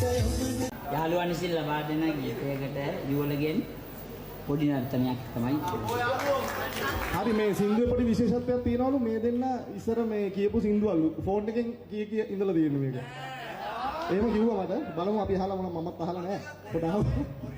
යහළුවන් විසින් ලබා දෙන ගීතයකට යුවලගෙන් පොඩි නර්තනයක් තමයි. හරි මේ සින්දුවේ පොඩි විශේෂත්වයක් තියෙනවලු මේ දෙන්න ඉස්සර මේ කියපු සින්දුවලු ෆෝන් එකෙන් කී ඉඳලා තියෙන මේක. එහෙම කිව්වා මට බලමු අපි අහලා මමත් අහලා නැහැ. පොඩ්ඩක්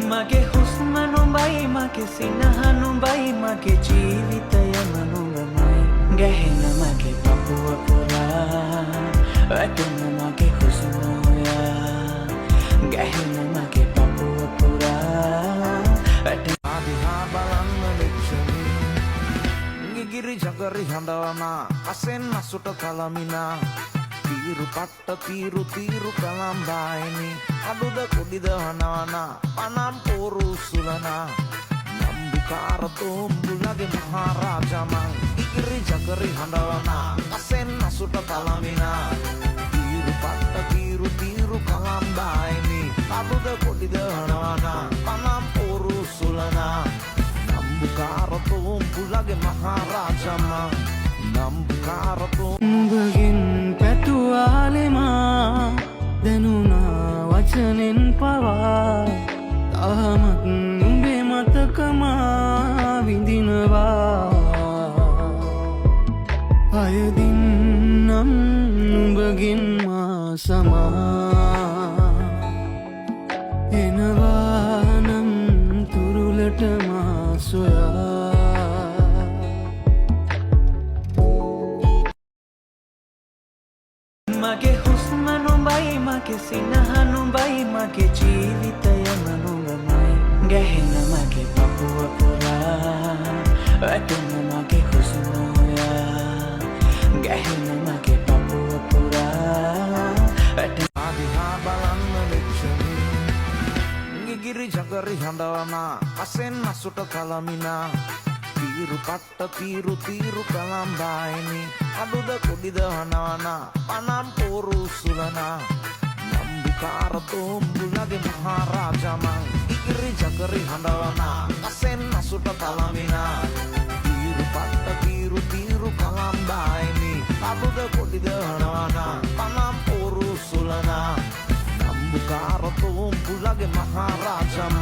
මගේ හුස්ම නුඹයි මගේ සිනහ නුඹයි මගේ ජීවිතය නුඹමයි ගැහෙන මගේ පපුව පුරා වැටෙන මගේ හුස්ම ඔයා ගැහෙන මගේ පපුව පුරා වැටෙන ආදිහා බලන්න ලෙක්ෂණි ගිගිරි ජගරි හඬවනා අසෙන් අසුට කලමිනා తీరు పట్ట తీరు తీరు కలంబాయిని అడుద కొడిద హనవన పనం పోరుసులన నంబికార తోంబులగే మహారాజమ ఇగిరి జగరి హండవన అసెన్ అసుట తలమిన తీరు పట్ట తీరు తీరు కలంబాయిని అడుద కొడిద హనవన పనం పోరుసులన నంబికార తోంబులగే మహారాజమ నంబికార తోంబుగిన్ පැතුවාලෙමා දැනුනා වචනෙන් පවා තාමත් නුඹේ මතකමා විඳිනවා අයදින්නම් නුඹගෙන් මා සමා එනවානම් තුරුලට මා සොයා මගේ හුස්ම නුඹයි මගේ සිනහ නුඹයි මගේ ජීවිතය නුඹමයි ගැහෙන මගේ පපුව පුරා වැටෙන මගේ හුස්ම ඔයා ගැහෙන මගේ පපුව පුරා වැටෙන ආදිහා බලන්න ලෙක්ෂණි ගිගිරි ජගරි හඬවනා අසෙන් අසුට කලමිනා తీరు పట్ట తీరు తీరు కలంబాయిని అడుద కొడిద హనవన పనం పోరుసులన నంబికార తోంబులగే మహారాజమ ఇగిరి జగరి హండవన అసెన్ అసుట తలమిన తీరు పట్ట తీరు తీరు కలంబాయిని అడుద కొడిద హనవన పనం పోరుసులన నంబికార తోంబులగే మహారాజమ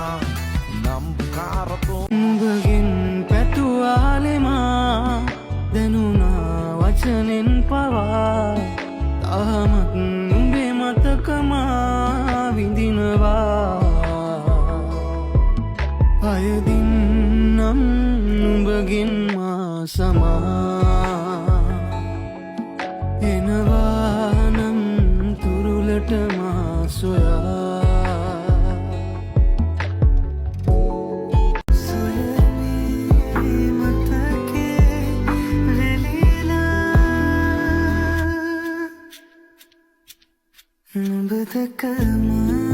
నంబికార తోంబుగిన్ පැතුවාලෙමා දැනුනා වචනෙන් පවා තාමත් නුඹේ මතකමා විඳිනවා අයදින්නම් නුඹගෙන් මා සමා එනවානම් තුරුලට මා සොයා නුඹ දැකම